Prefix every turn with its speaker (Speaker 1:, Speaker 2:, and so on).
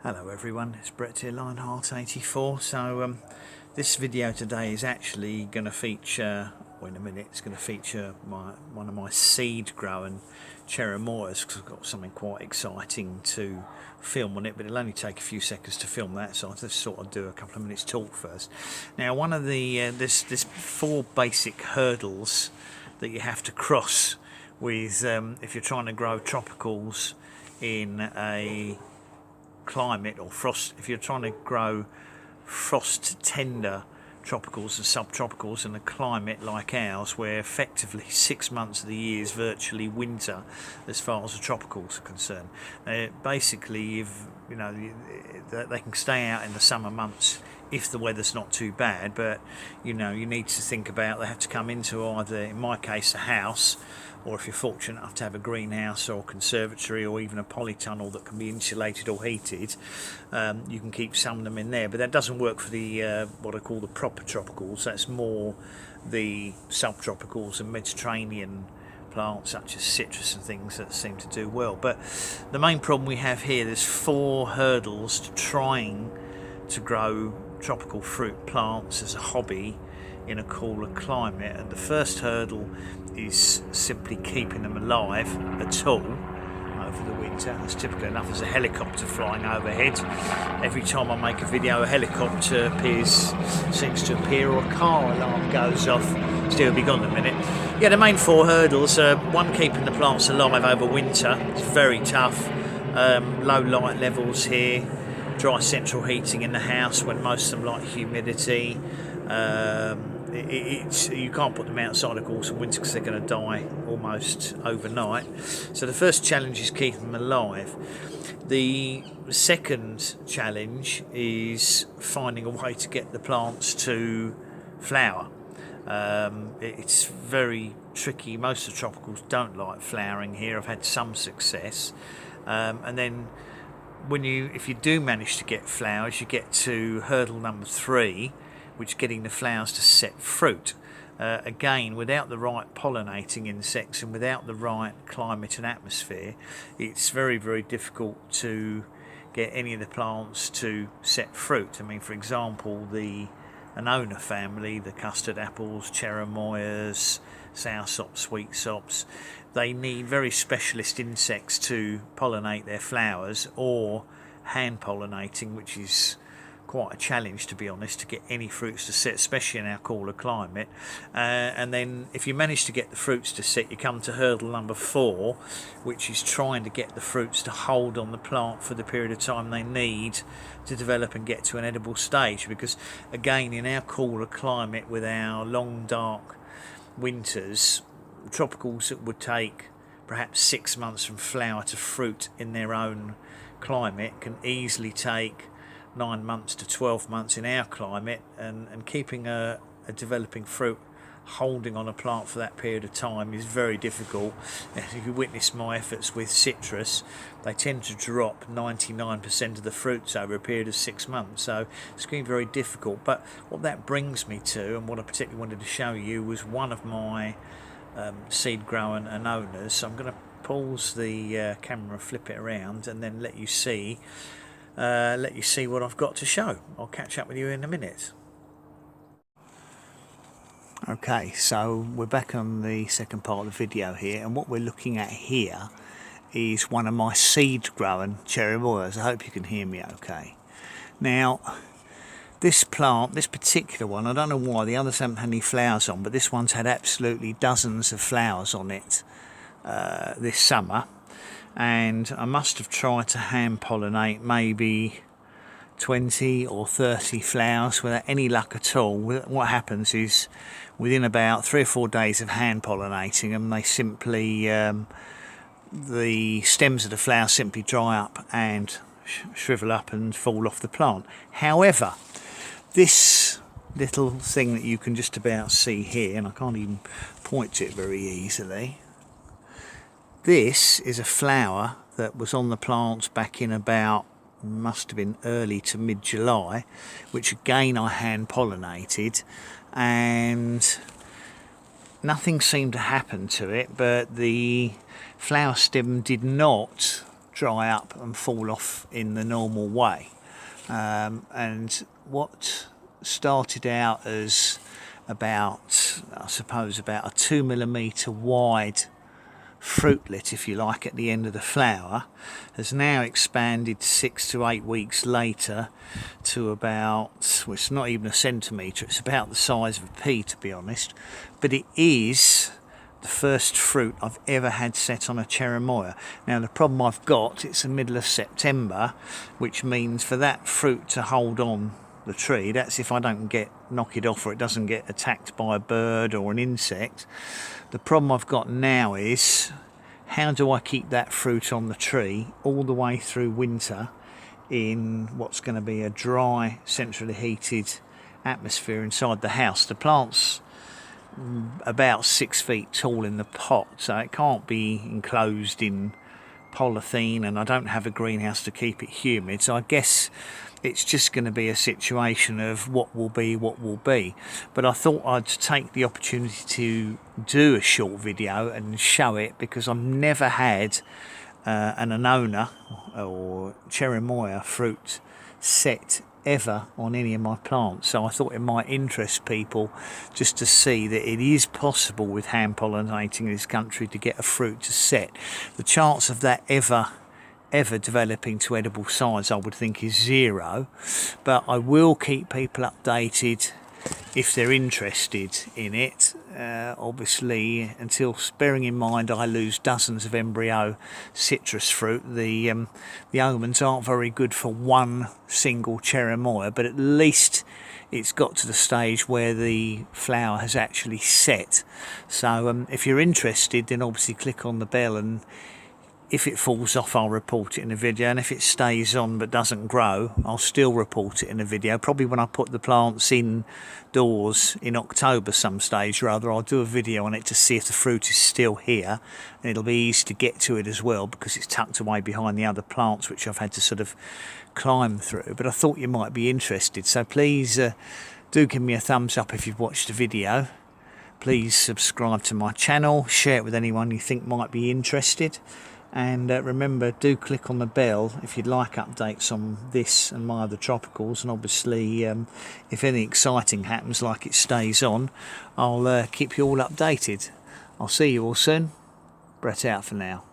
Speaker 1: Hello everyone, it's Brett here, Lionheart84. So this video today is actually going to feature, well, in a minute, it's going to feature one of my seed growing Cherimoyas, because I've got something quite exciting to film on it, but it'll only take a few seconds to film that, so I'll just sort of do a couple of minutes talk first. Now, one of the there's 4 basic hurdles that you have to cross with if you're trying to grow tropicals in a climate or frost. If you're trying to grow frost tender tropicals and subtropicals in a climate like ours, where effectively 6 months of the year is virtually winter as far as the tropicals are concerned. Basically, they can stay out in the summer months if the weather's not too bad, but you need to think about, they have to come into either, in my case, a house, or if you're fortunate enough to have a greenhouse or a conservatory or even a polytunnel that can be insulated or heated, you can keep some of them in there. But that doesn't work for the what I call the proper tropicals. That's more the subtropicals and Mediterranean plants such as citrus and things that seem to do well. But the main problem we have here, there's 4 hurdles to trying to grow tropical fruit plants as a hobby in a cooler climate. And the first hurdle is simply keeping them alive at all over the winter. That's typical enough. There's a helicopter flying overhead. Every time I make a video, a helicopter seems to appear, or a car alarm goes off. Still be gone in a minute. Yeah, the main 4 hurdles are: 1, keeping the plants alive over winter. It's very tough. Low light levels here, dry central heating in the house when most of them like humidity. You can't put them outside, of course, in winter because they're going to die almost overnight. So the first challenge is keeping them alive. The second challenge is finding a way to get the plants to flower. It's very tricky. Most of the tropicals don't like flowering here. I've had some success, and then if you do manage to get flowers, you get to hurdle number 3, which is getting the flowers to set fruit. Again, without the right pollinating insects and without the right climate and atmosphere, it's very, very difficult to get any of the plants to set fruit. I mean, for example, the Annona family, the custard apples, Cherimoyas, soursop, sweet sops, they need very specialist insects to pollinate their flowers, or hand pollinating, which is quite a challenge, to be honest, to get any fruits to set, especially in our cooler climate. And then if you manage to get the fruits to set, you come to hurdle number 4, which is trying to get the fruits to hold on the plant for the period of time they need to develop and get to an edible stage. Because again, in our cooler climate with our long dark winters, tropicals that would take perhaps 6 months from flower to fruit in their own climate can easily take 9 months to 12 months in our climate, and keeping a developing fruit holding on a plant for that period of time is very difficult. If you witness my efforts with citrus, they tend to drop 99% of the fruits over a period of 6 months, so it's going to be very difficult. But what that brings me to, and what I particularly wanted to show you, was one of my seed growing Annonas. So I'm going to pause the camera, flip it around, and then let you see what I've got to show. I'll catch up with you in a minute. Okay, so we're back on the second part of the video here, and what we're looking at here is one of my seed growing Cherimoyas. I hope you can hear me okay. Now, this plant, this particular one, I don't know why, the others haven't had any flowers on, but this one's had absolutely dozens of flowers on it this summer. And I must have tried to hand pollinate maybe 20 or 30 flowers without any luck at all. What happens is, within about 3 or 4 days of hand pollinating them, they simply, the stems of the flowers simply dry up and shrivel up and fall off the plant. However, this little thing that you can just about see here, and I can't even point to it very easily, this is a flower that was on the plants back in about, must have been early to mid-July, which again I hand pollinated, and nothing seemed to happen to it, but the flower stem did not dry up and fall off in the normal way. And what started out as about, I suppose, about a 2mm wide fruitlet, if you like, at the end of the flower, has now expanded 6 to 8 weeks later to about, well, it's not even a centimetre, it's about the size of a pea, to be honest, but it is the first fruit I've ever had set on a cherimoya. Now the problem I've got, it's the middle of September, which means for that fruit to hold on the tree, that's if I don't knock it off or it doesn't get attacked by a bird or an insect. The problem I've got now is, how do I keep that fruit on the tree all the way through winter in what's going to be a dry, centrally heated atmosphere inside the house? The plant's about 6 feet tall in the pot, so it can't be enclosed in polythene, and I don't have a greenhouse to keep it humid, so I guess it's just going to be a situation of what will be what will be. But I thought I'd take the opportunity to do a short video and show it, because I've never had an Annona or Cherimoya fruit set ever on any of my plants, so I thought it might interest people just to see that it is possible with hand pollinating in this country to get a fruit to set. The chance of that ever developing to edible size, I would think, is 0, but I will keep people updated if they're interested in it. Obviously, until, bearing in mind I lose dozens of embryo citrus fruit, the omens aren't very good for one single cherimoya, but at least it's got to the stage where the flower has actually set. So if you're interested, then obviously click on the bell, and if it falls off, I'll report it in a video, and if it stays on but doesn't grow, I'll still report it in a video. Probably when I put the plants indoors in October some stage, rather, I'll do a video on it to see if the fruit is still here, and it'll be easy to get to it as well, because it's tucked away behind the other plants which I've had to sort of climb through. But I thought you might be interested, so please do give me a thumbs up if you've watched the video. Please subscribe to my channel, share it with anyone you think might be interested. And remember, do click on the bell if you'd like updates on this and my other tropicals, and obviously if anything exciting happens, like it stays on, I'll keep you all updated. I'll see you all soon. Brett out for now.